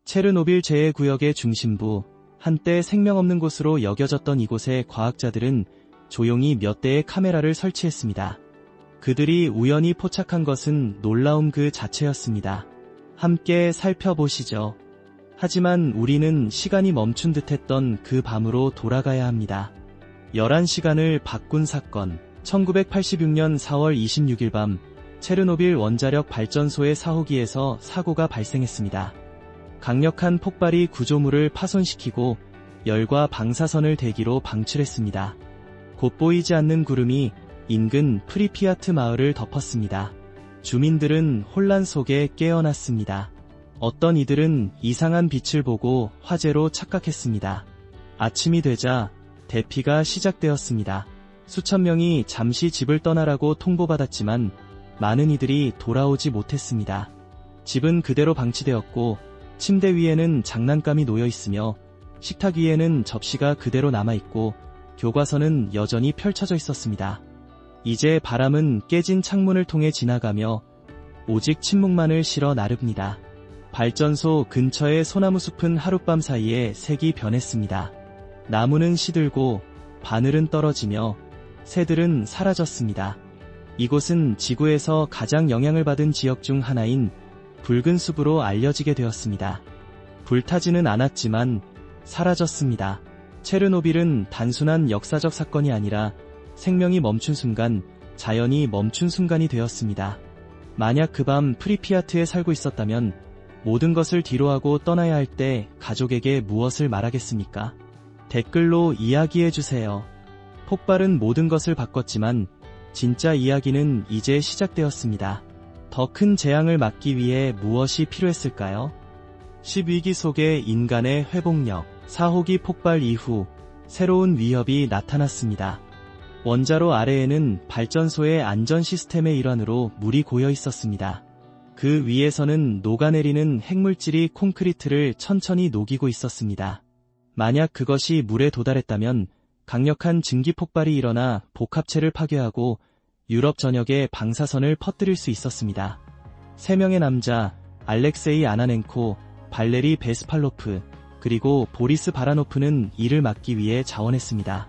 체르노빌 제2구역의 중심부, 한때 생명 없는 곳으로 여겨졌던 이곳에 과학자들은 조용히 몇 대의 카메라를 설치했습니다. 그들이 우연히 포착한 것은 놀라움 그 자체였습니다. 함께 살펴보시죠. 하지만 우리는 시간이 멈춘 듯했던 그 밤으로 돌아가야 합니다. 11시간을 바꾼 사건. 1986년 4월 26일 밤 체르노빌 원자력 발전소의 사호기에서 사고가 발생했습니다. 강력한 폭발이 구조물을 파손시키고 열과 방사선을 대기로 방출했습니다. 곧 보이지 않는 구름이 인근 프리피아트 마을을 덮었습니다. 주민들은 혼란 속에 깨어났습니다. 어떤 이들은 이상한 빛을 보고 화재로 착각했습니다. 아침이 되자 대피가 시작되었습니다. 수천 명이 잠시 집을 떠나라고 통보받았지만 많은 이들이 돌아오지 못했습니다. 집은 그대로 방치되었고 침대 위에는 장난감이 놓여 있으며 식탁 위에는 접시가 그대로 남아있고 교과서는 여전히 펼쳐져 있었습니다. 이제 바람은 깨진 창문을 통해 지나가며 오직 침묵만을 실어 나릅니다. 발전소 근처의 소나무 숲은 하룻밤 사이에 색이 변했습니다. 나무는 시들고 바늘은 떨어지며 새들은 사라졌습니다. 이곳은 지구에서 가장 영향을 받은 지역 중 하나인 붉은 숲으로 알려지게 되었습니다. 불타지는 않았지만 사라졌습니다. 체르노빌은 단순한 역사적 사건이 아니라 생명이 멈춘 순간, 자연이 멈춘 순간이 되었습니다. 만약 그 밤 프리피아트에 살고 있었다면 모든 것을 뒤로하고 떠나야 할 때 가족에게 무엇을 말하겠습니까? 댓글로 이야기해주세요. 폭발은 모든 것을 바꿨지만 진짜 이야기는 이제 시작되었습니다. 더 큰 재앙을 막기 위해 무엇이 필요했을까요? 10위기 속의 인간의 회복력. 사호기 폭발 이후 새로운 위협이 나타났습니다. 원자로 아래에는 발전소의 안전 시스템의 일환으로 물이 고여 있었습니다. 그 위에서는 녹아내리는 핵물질이 콘크리트를 천천히 녹이고 있었습니다. 만약 그것이 물에 도달했다면 강력한 증기 폭발이 일어나 복합체를 파괴하고 유럽 전역에 방사선을 퍼뜨릴 수 있었습니다. 3명의 남자, 알렉세이 아나넨코, 발레리 베스팔로프, 그리고 보리스 바라노프는 이를 막기 위해 자원했습니다.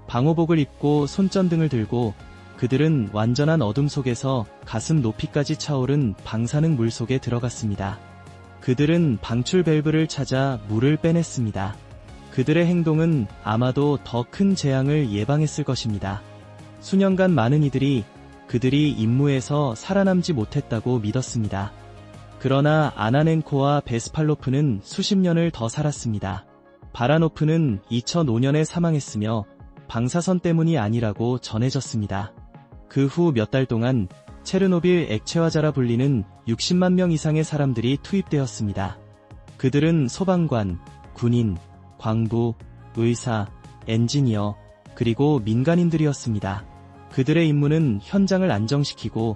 방호복을 입고 손전등을 들고 그들은 완전한 어둠 속에서 가슴 높이까지 차오른 방사능 물 속에 들어갔습니다. 그들은 방출 밸브를 찾아 물을 빼냈습니다. 그들의 행동은 아마도 더 큰 재앙을 예방했을 것입니다. 수년간 많은 이들이 그들이 임무에서 살아남지 못했다고 믿었습니다. 그러나 아나넨코와 베스팔로프는 수십 년을 더 살았습니다. 바라노프는 2005년에 사망했으며 방사선 때문이 아니라고 전해졌습니다. 그 후 몇 달 동안 체르노빌 액체화자라 불리는 60만 명 이상의 사람들이 투입되었습니다. 그들은 소방관, 군인, 광부, 의사, 엔지니어, 그리고 민간인들이었습니다. 그들의 임무는 현장을 안정시키고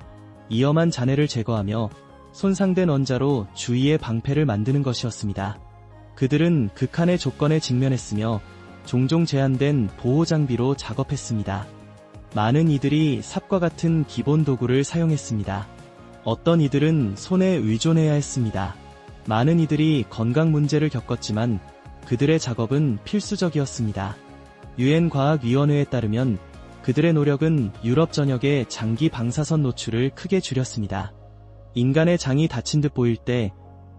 위험한 잔해를 제거하며 손상된 원자로 주위의 방패를 만드는 것이었습니다. 그들은 극한의 조건에 직면했으며 종종 제한된 보호 장비로 작업했습니다. 많은 이들이 삽과 같은 기본 도구를 사용했습니다. 어떤 이들은 손에 의존해야 했습니다. 많은 이들이 건강 문제를 겪었지만 그들의 작업은 필수적이었습니다. 유엔 과학위원회에 따르면 그들의 노력은 유럽 전역의 장기 방사선 노출을 크게 줄였습니다. 인간의 장이 다친 듯 보일 때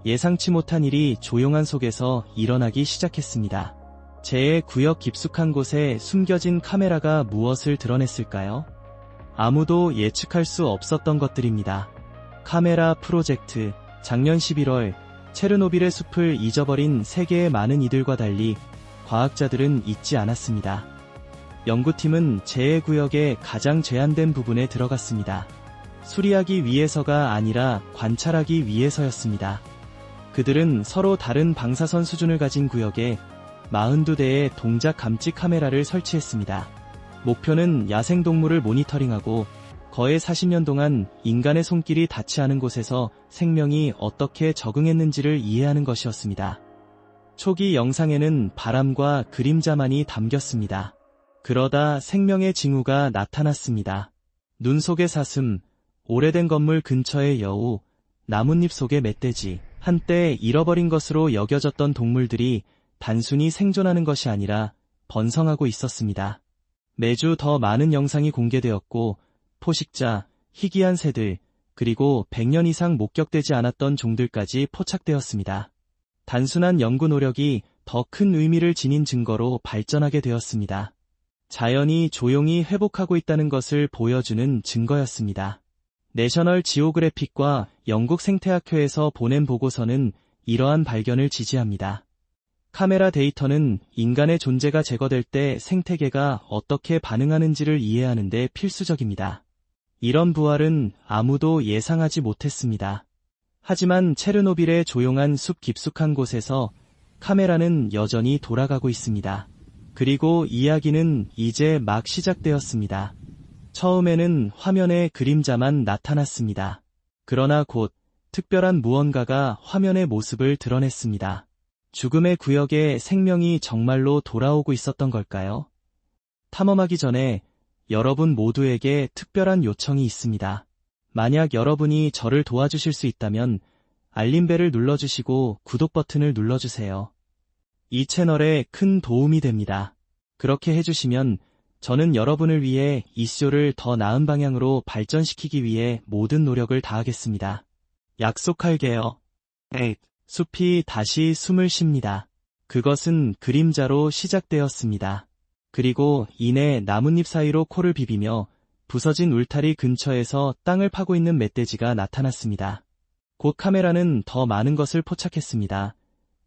예상치 못한 일이 조용한 속에서 일어나기 시작했습니다. 제2구역 깊숙한 곳에 숨겨진 카메라가 무엇을 드러냈을까요? 아무도 예측할 수 없었던 것들입니다. 카메라 프로젝트. 작년 11월 체르노빌의 숲을 잊어버린 세계의 많은 이들과 달리 과학자들은 잊지 않았습니다. 연구팀은 제2구역의 가장 제한된 부분에 들어갔습니다. 수리하기 위해서가 아니라 관찰하기 위해서였습니다. 그들은 서로 다른 방사선 수준을 가진 구역에 42대의 동작 감지 카메라를 설치했습니다. 목표는 야생동물을 모니터링하고 거의 40년 동안 인간의 손길이 닿지 않은 곳에서 생명이 어떻게 적응했는지를 이해하는 것이었습니다. 초기 영상에는 바람과 그림자만이 담겼습니다. 그러다 생명의 징후가 나타났습니다. 눈 속의 사슴, 오래된 건물 근처의 여우, 나뭇잎 속의 멧돼지. 한때 잃어버린 것으로 여겨졌던 동물들이 단순히 생존하는 것이 아니라 번성하고 있었습니다. 매주 더 많은 영상이 공개되었고 포식자, 희귀한 새들, 그리고 100년 이상 목격되지 않았던 종들까지 포착되었습니다. 단순한 연구 노력이 더 큰 의미를 지닌 증거로 발전하게 되었습니다. 자연이 조용히 회복하고 있다는 것을 보여주는 증거였습니다. 내셔널 지오그래픽과 영국 생태학회에서 보낸 보고서는 이러한 발견을 지지합니다. 카메라 데이터는 인간의 존재가 제거될 때 생태계가 어떻게 반응하는지를 이해하는 데 필수적입니다. 이런 부활은 아무도 예상하지 못했습니다. 하지만 체르노빌의 조용한 숲 깊숙한 곳에서 카메라는 여전히 돌아가고 있습니다. 그리고 이야기는 이제 막 시작되었습니다. 처음에는 화면에 그림자만 나타났습니다. 그러나 곧 특별한 무언가가 화면의 모습을 드러냈습니다. 죽음의 구역에 생명이 정말로 돌아오고 있었던 걸까요? 탐험하기 전에 여러분 모두에게 특별한 요청이 있습니다. 만약 여러분이 저를 도와주실 수 있다면 알림벨을 눌러주시고 구독 버튼을 눌러주세요. 이 채널에 큰 도움이 됩니다. 그렇게 해주시면 저는 여러분을 위해 이쇼를 더 나은 방향으로 발전시키기 위해 모든 노력을 다하겠습니다. 약속할게요. 8. 숲이 다시 숨을 쉽니다. 그것은 그림자로 시작되었습니다. 그리고 이내 나뭇잎 사이로 코를 비비며 부서진 울타리 근처에서 땅을 파고 있는 멧돼지가 나타났습니다. 곧 카메라는 더 많은 것을 포착했습니다.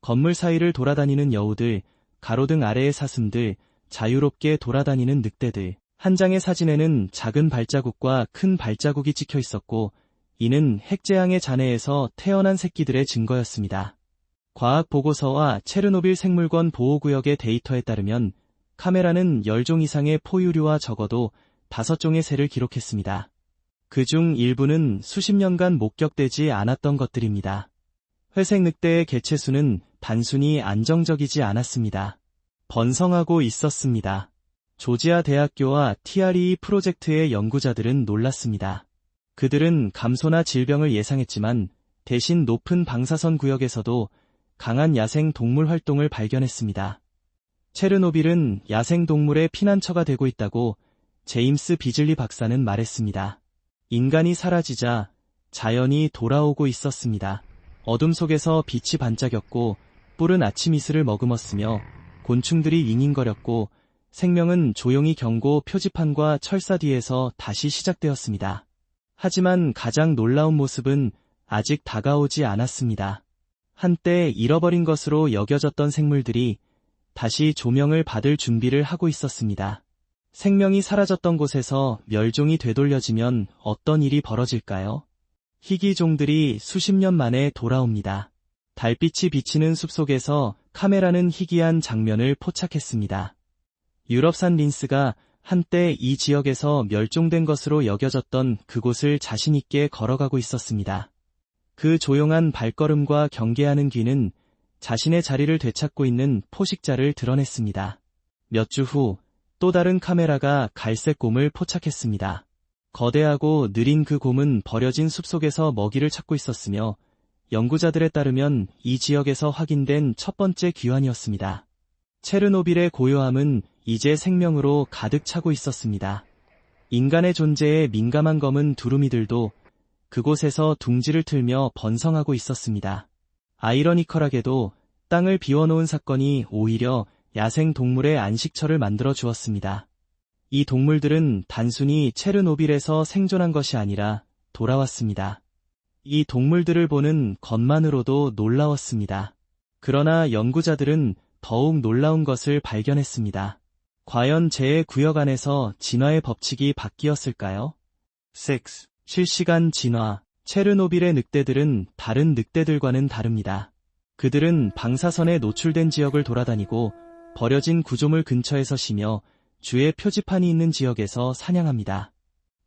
건물 사이를 돌아다니는 여우들, 가로등 아래의 사슴들, 자유롭게 돌아다니는 늑대들. 한 장의 사진에는 작은 발자국과 큰 발자국이 찍혀 있었고, 이는 핵재앙의 잔해에서 태어난 새끼들의 증거였습니다. 과학 보고서와 체르노빌 생물권 보호구역의 데이터에 따르면 카메라는 10종 이상의 포유류와 적어도 5종의 새를 기록했습니다. 그중 일부는 수십 년간 목격되지 않았던 것들입니다. 회색 늑대의 개체수는 단순히 안정적이지 않았습니다. 번성하고 있었습니다. 조지아 대학교와 TRE 프로젝트의 연구자들은 놀랐습니다. 그들은 감소나 질병을 예상했지만 대신 높은 방사선 구역에서도 강한 야생 동물 활동을 발견했습니다. 체르노빌은 야생 동물의 피난처가 되고 있다고 제임스 비즐리 박사는 말했습니다. 인간이 사라지자 자연이 돌아오고 있었습니다. 어둠 속에서 빛이 반짝였고 뿔은 아침 이슬을 머금었으며 곤충들이 윙윙거렸고 생명은 조용히 경고 표지판과 철사 뒤에서 다시 시작되었습니다. 하지만 가장 놀라운 모습은 아직 다가오지 않았습니다. 한때 잃어버린 것으로 여겨졌던 생물들이 다시 조명을 받을 준비를 하고 있었습니다. 생명이 사라졌던 곳에서 멸종이 되돌려지면 어떤 일이 벌어질까요? 희귀종들이 수십 년 만에 돌아옵니다. 달빛이 비치는 숲속에서 카메라는 희귀한 장면을 포착했습니다. 유럽산 린스가 한때 이 지역에서 멸종된 것으로 여겨졌던 그곳을 자신있게 걸어가고 있었습니다. 그 조용한 발걸음과 경계하는 귀는 자신의 자리를 되찾고 있는 포식자를 드러냈습니다. 몇 주 후 또 다른 카메라가 갈색 곰을 포착했습니다. 거대하고 느린 그 곰은 버려진 숲속에서 먹이를 찾고 있었으며 연구자들에 따르면 이 지역에서 확인된 첫 번째 귀환이었습니다. 체르노빌의 고요함은 이제 생명으로 가득 차고 있었습니다. 인간의 존재에 민감한 검은 두루미들도 그곳에서 둥지를 틀며 번성하고 있었습니다. 아이러니컬하게도 땅을 비워놓은 사건이 오히려 야생 동물의 안식처를 만들어 주었습니다. 이 동물들은 단순히 체르노빌에서 생존한 것이 아니라 돌아왔습니다. 이 동물들을 보는 것만으로도 놀라웠습니다. 그러나 연구자들은 더욱 놀라운 것을 발견했습니다. 과연 제 구역 안에서 진화의 법칙이 바뀌었을까요? 6. 실시간 진화. 체르노빌의 늑대들은 다른 늑대들과는 다릅니다. 그들은 방사선에 노출된 지역을 돌아다니고 버려진 구조물 근처에서 쉬며 주의 표지판이 있는 지역에서 사냥합니다.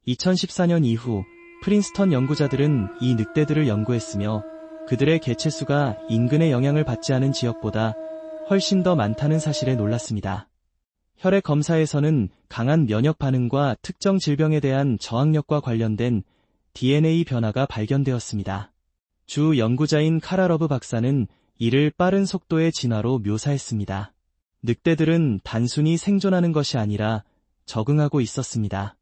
2014년 이후 프린스턴 연구자들은 이 늑대들을 연구했으며 그들의 개체수가 인근의 영향을 받지 않은 지역보다 훨씬 더 많다는 사실에 놀랐습니다. 혈액 검사에서는 강한 면역 반응과 특정 질병에 대한 저항력과 관련된 DNA 변화가 발견되었습니다. 주 연구자인 카라러브 박사는 이를 빠른 속도의 진화로 묘사했습니다. 늑대들은 단순히 생존하는 것이 아니라 적응하고 있었습니다.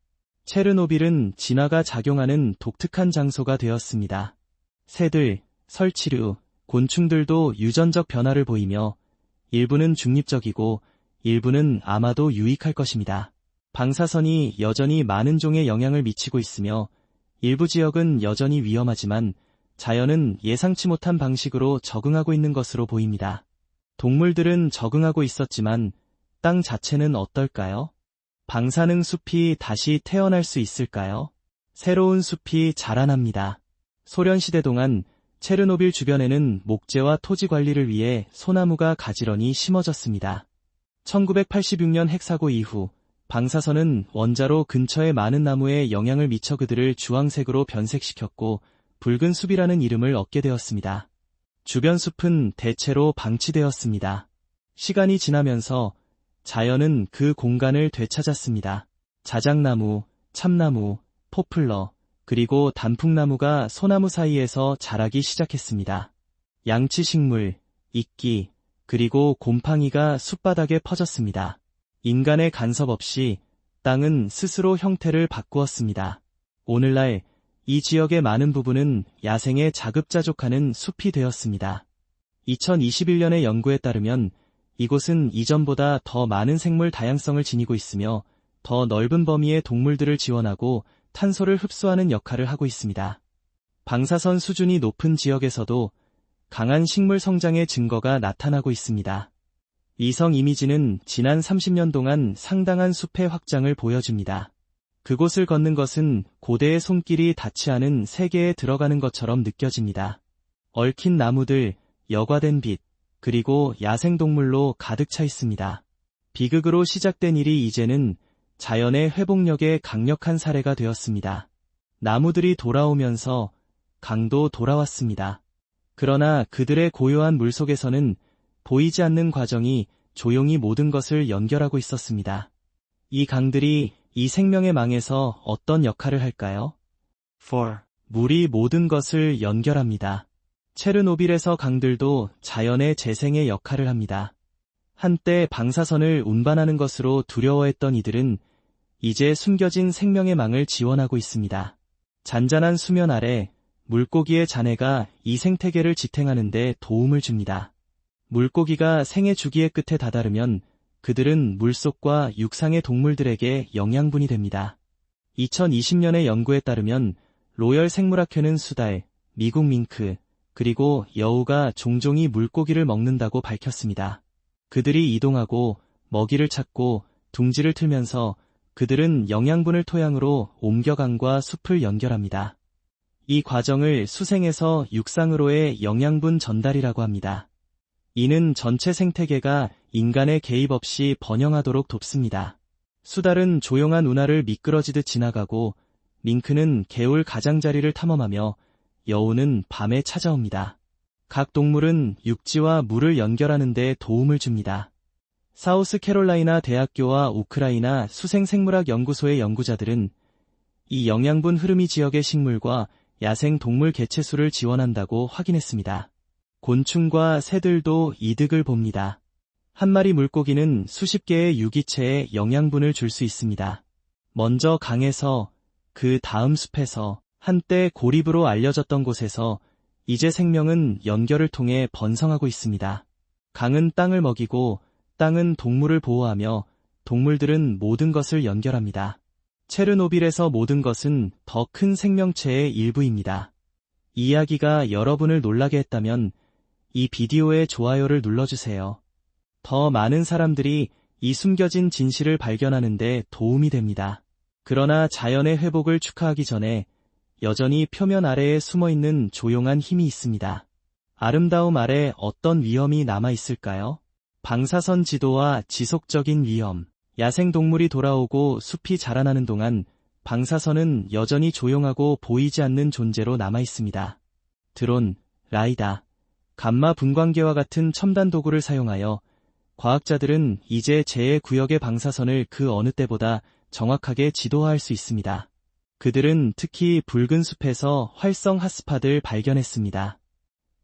체르노빌은 진화가 작용하는 독특한 장소가 되었습니다. 새들, 설치류, 곤충들도 유전적 변화를 보이며 일부는 중립적이고 일부는 아마도 유익할 것입니다. 방사선이 여전히 많은 종에 영향을 미치고 있으며 일부 지역은 여전히 위험하지만 자연은 예상치 못한 방식으로 적응하고 있는 것으로 보입니다. 동물들은 적응하고 있었지만 땅 자체는 어떨까요? 방사능 숲이 다시 태어날 수 있을까요? 새로운 숲이 자라납니다. 소련시대 동안 체르노빌 주변에는 목재와 토지 관리를 위해 소나무가 가지런히 심어졌습니다. 1986년 핵사고 이후 방사선은 원자로 근처의 많은 나무에 영향을 미쳐 그들을 주황색으로 변색시켰고 붉은 숲이라는 이름을 얻게 되었습니다. 주변 숲은 대체로 방치되었습니다. 시간이 지나면서 자연은 그 공간을 되찾았습니다. 자작나무, 참나무, 포플러, 그리고 단풍나무가 소나무 사이에서 자라기 시작했습니다. 양치식물, 이끼, 그리고 곰팡이가 숲바닥에 퍼졌습니다. 인간의 간섭 없이 땅은 스스로 형태를 바꾸었습니다. 오늘날 이 지역의 많은 부분은 야생에 자급자족하는 숲이 되었습니다. 2021년의 연구에 따르면 이곳은 이전보다 더 많은 생물 다양성을 지니고 있으며 더 넓은 범위의 동물들을 지원하고 탄소를 흡수하는 역할을 하고 있습니다. 방사선 수준이 높은 지역에서도 강한 식물 성장의 증거가 나타나고 있습니다. 위성 이미지는 지난 30년 동안 상당한 숲의 확장을 보여줍니다. 그곳을 걷는 것은 고대의 손길이 닿지 않은 세계에 들어가는 것처럼 느껴집니다. 얽힌 나무들, 여과된 빛, 그리고 야생동물로 가득 차 있습니다. 비극으로 시작된 일이 이제는 자연의 회복력의 강력한 사례가 되었습니다. 나무들이 돌아오면서 강도 돌아왔습니다. 그러나 그들의 고요한 물속에서는 보이지 않는 과정이 조용히 모든 것을 연결하고 있었습니다. 이 강들이 이 생명의 망에서 어떤 역할을 할까요? 4. 물이 모든 것을 연결합니다. 체르노빌에서 강들도 자연의 재생의 역할을 합니다. 한때 방사선을 운반하는 것으로 두려워했던 이들은 이제 숨겨진 생명의 망을 지원하고 있습니다. 잔잔한 수면 아래 물고기의 잔해가 이 생태계를 지탱하는 데 도움을 줍니다. 물고기가 생애 주기의 끝에 다다르면 그들은 물속과 육상의 동물들에게 영양분이 됩니다. 2020년의 연구에 따르면 로열 생물학회는 수달, 미국 밍크, 그리고 여우가 종종이 물고기를 먹는다고 밝혔습니다. 그들이 이동하고 먹이를 찾고 둥지를 틀면서 그들은 영양분을 토양으로 옮겨강과 숲을 연결합니다. 이 과정을 수생에서 육상으로의 영양분 전달이라고 합니다. 이는 전체 생태계가 인간의 개입 없이 번영하도록 돕습니다. 수달은 조용한 운하를 미끄러지듯 지나가고 밍크는 개울 가장자리를 탐험하며 여우는 밤에 찾아옵니다. 각 동물은 육지와 물을 연결하는 데 도움을 줍니다. 사우스캐롤라이나 대학교와 우크라이나 수생생물학 연구소의 연구자들은 이 영양분 흐름이 지역의 식물과 야생 동물 개체수를 지원한다고 확인했습니다. 곤충과 새들도 이득을 봅니다. 한 마리 물고기는 수십 개의 유기체에 영양분을 줄 수 있습니다. 먼저 강에서, 그 다음 숲에서, 한때 고립으로 알려졌던 곳에서 이제 생명은 연결을 통해 번성하고 있습니다. 강은 땅을 먹이고 땅은 동물을 보호하며 동물들은 모든 것을 연결합니다. 체르노빌에서 모든 것은 더 큰 생명체의 일부입니다. 이 이야기가 여러분을 놀라게 했다면 이 비디오에 좋아요를 눌러주세요. 더 많은 사람들이 이 숨겨진 진실을 발견하는 데 도움이 됩니다. 그러나 자연의 회복을 축하하기 전에 여전히 표면 아래에 숨어있는 조용한 힘이 있습니다. 아름다움 아래 어떤 위험이 남아있을까요? 방사선 지도와 지속적인 위험. 야생동물이 돌아오고 숲이 자라나는 동안 방사선은 여전히 조용하고 보이지 않는 존재로 남아있습니다. 드론, 라이다, 감마 분광계와 같은 첨단 도구를 사용하여 과학자들은 이제 제 구역의 방사선을 그 어느 때보다 정확하게 지도화할 수 있습니다. 그들은 특히 붉은 숲에서 활성 핫스팟을 발견했습니다.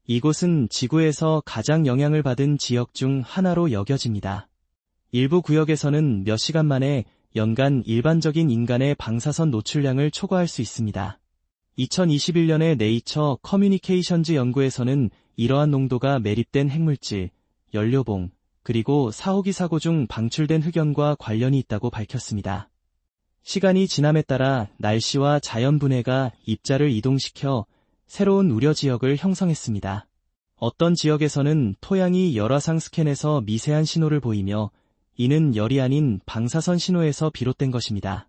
이곳은 지구에서 가장 영향을 받은 지역 중 하나로 여겨집니다. 일부 구역에서는 몇 시간 만에 연간 일반적인 인간의 방사선 노출량을 초과할 수 있습니다. 2021년에 네이처 커뮤니케이션즈 연구에서는 이러한 농도가 매립된 핵물질, 연료봉, 그리고 사호기 사고 중 방출된 흑연과 관련이 있다고 밝혔습니다. 시간이 지남에 따라 날씨와 자연분해가 입자를 이동시켜 새로운 우려 지역을 형성했습니다. 어떤 지역에서는 토양이 열화상 스캔에서 미세한 신호를 보이며 이는 열이 아닌 방사선 신호에서 비롯된 것입니다.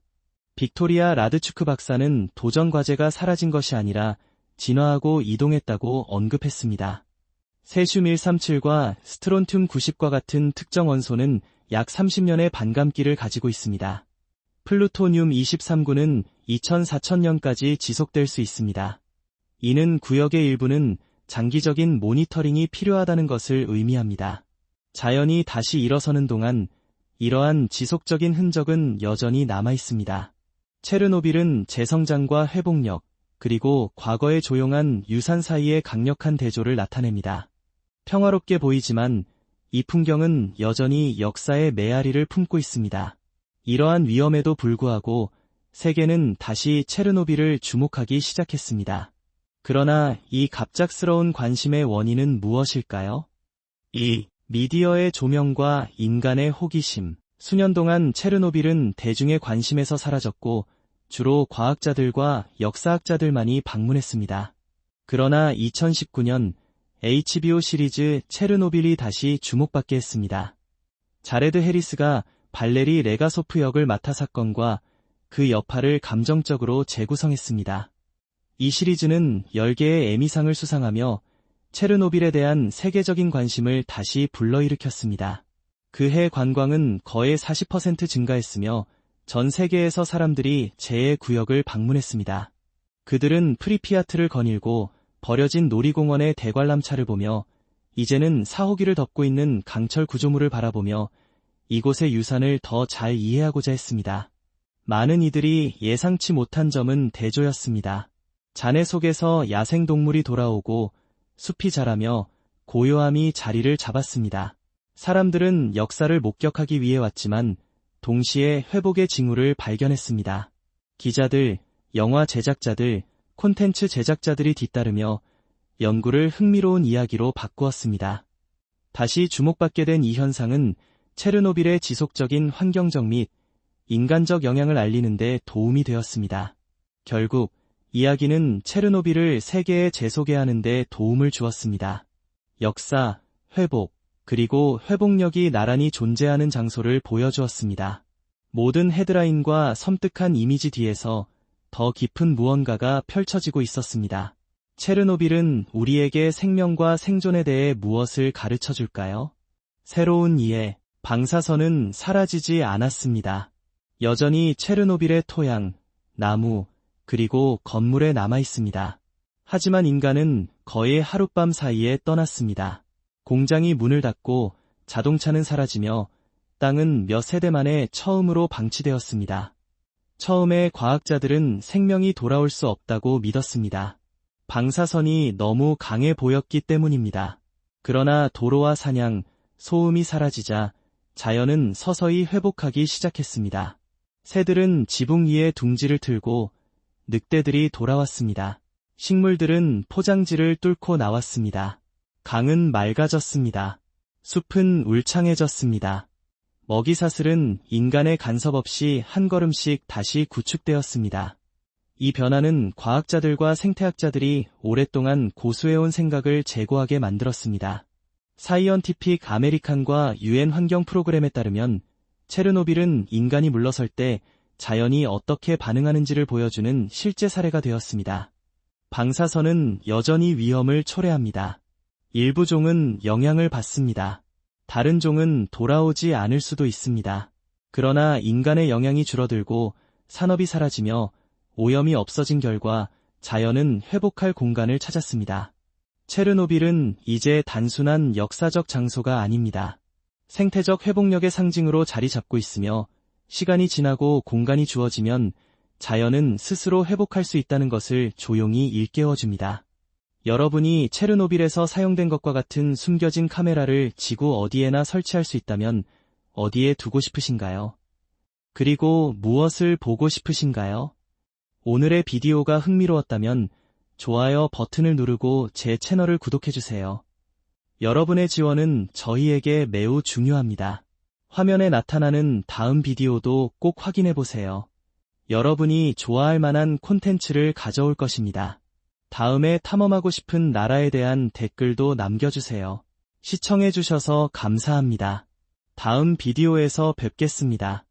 빅토리아 라드추크 박사는 도전 과제가 사라진 것이 아니라 진화하고 이동했다고 언급했습니다. 세슘 137과 스트론튬 90과 같은 특정 원소는 약 30년의 반감기를 가지고 있습니다. 플루토늄 23구는 2040년까지 지속될 수 있습니다. 이는 구역의 일부는 장기적인 모니터링이 필요하다는 것을 의미합니다. 자연이 다시 일어서는 동안 이러한 지속적인 흔적은 여전히 남아 있습니다. 체르노빌은 재성장과 회복력, 그리고 과거의 조용한 유산 사이의 강력한 대조를 나타냅니다. 평화롭게 보이지만 이 풍경은 여전히 역사의 메아리를 품고 있습니다. 이러한 위험에도 불구하고 세계는 다시 체르노빌을 주목하기 시작했습니다. 그러나 이 갑작스러운 관심의 원인은 무엇일까요? 2. 미디어의 조명과 인간의 호기심. 수년 동안 체르노빌은 대중의 관심에서 사라졌고 주로 과학자들과 역사학자들만이 방문했습니다. 그러나 2019년 HBO 시리즈 체르노빌이 다시 주목받게 했습니다. 자레드 해리스가 발레리 레가소프 역을 맡아 사건과 그 여파를 감정적으로 재구성했습니다. 이 시리즈는 10개의 에미상을 수상하며 체르노빌에 대한 세계적인 관심을 다시 불러일으켰습니다. 그해 관광은 거의 40% 증가했으며 전 세계에서 사람들이 재해 구역을 방문했습니다. 그들은 프리피아트를 거닐고 버려진 놀이공원의 대관람차를 보며 이제는 사호기를 덮고 있는 강철 구조물을 바라보며 이곳의 유산을 더 잘 이해하고자 했습니다. 많은 이들이 예상치 못한 점은 대조였습니다. 잔해 속에서 야생동물이 돌아오고 숲이 자라며 고요함이 자리를 잡았습니다. 사람들은 역사를 목격하기 위해 왔지만 동시에 회복의 징후를 발견했습니다. 기자들, 영화 제작자들, 콘텐츠 제작자들이 뒤따르며 연구를 흥미로운 이야기로 바꾸었습니다. 다시 주목받게 된 이 현상은 체르노빌의 지속적인 환경적 및 인간적 영향을 알리는 데 도움이 되었습니다. 결국 이야기는 체르노빌을 세계에 재소개하는 데 도움을 주었습니다. 역사, 회복, 그리고 회복력이 나란히 존재하는 장소를 보여주었습니다. 모든 헤드라인과 섬뜩한 이미지 뒤에서 더 깊은 무언가가 펼쳐지고 있었습니다. 체르노빌은 우리에게 생명과 생존에 대해 무엇을 가르쳐 줄까요? 새로운 이해, 방사선은 사라지지 않았습니다. 여전히 체르노빌의 토양, 나무, 그리고 건물에 남아 있습니다. 하지만 인간은 거의 하룻밤 사이에 떠났습니다. 공장이 문을 닫고 자동차는 사라지며 땅은 몇 세대 만에 처음으로 방치되었습니다. 처음에 과학자들은 생명이 돌아올 수 없다고 믿었습니다. 방사선이 너무 강해 보였기 때문입니다. 그러나 도로와 사냥, 소음이 사라지자 자연은 서서히 회복하기 시작했습니다. 새들은 지붕 위에 둥지를 틀고 늑대들이 돌아왔습니다. 식물들은 포장지를 뚫고 나왔습니다. 강은 맑아졌습니다. 숲은 울창해졌습니다. 먹이사슬은 인간의 간섭 없이 한 걸음씩 다시 구축되었습니다. 이 변화는 과학자들과 생태학자들이 오랫동안 고수해온 생각을 재고하게 만들었습니다. 사이언티픽 아메리칸과 유엔 환경 프로그램에 따르면 체르노빌은 인간이 물러설 때 자연이 어떻게 반응하는지를 보여주는 실제 사례가 되었습니다. 방사선은 여전히 위험을 초래합니다. 일부 종은 영향을 받습니다. 다른 종은 돌아오지 않을 수도 있습니다. 그러나 인간의 영향이 줄어들고 산업이 사라지며 오염이 없어진 결과 자연은 회복할 공간을 찾았습니다. 체르노빌은 이제 단순한 역사적 장소가 아닙니다. 생태적 회복력의 상징으로 자리 잡고 있으며 시간이 지나고 공간이 주어지면 자연은 스스로 회복할 수 있다는 것을 조용히 일깨워줍니다. 여러분이 체르노빌에서 사용된 것과 같은 숨겨진 카메라를 지구 어디에나 설치할 수 있다면 어디에 두고 싶으신가요? 그리고 무엇을 보고 싶으신가요? 오늘의 비디오가 흥미로웠다면 좋아요 버튼을 누르고 제 채널을 구독해주세요. 여러분의 지원은 저희에게 매우 중요합니다. 화면에 나타나는 다음 비디오도 꼭 확인해보세요. 여러분이 좋아할 만한 콘텐츠를 가져올 것입니다. 다음에 탐험하고 싶은 나라에 대한 댓글도 남겨주세요. 시청해주셔서 감사합니다. 다음 비디오에서 뵙겠습니다.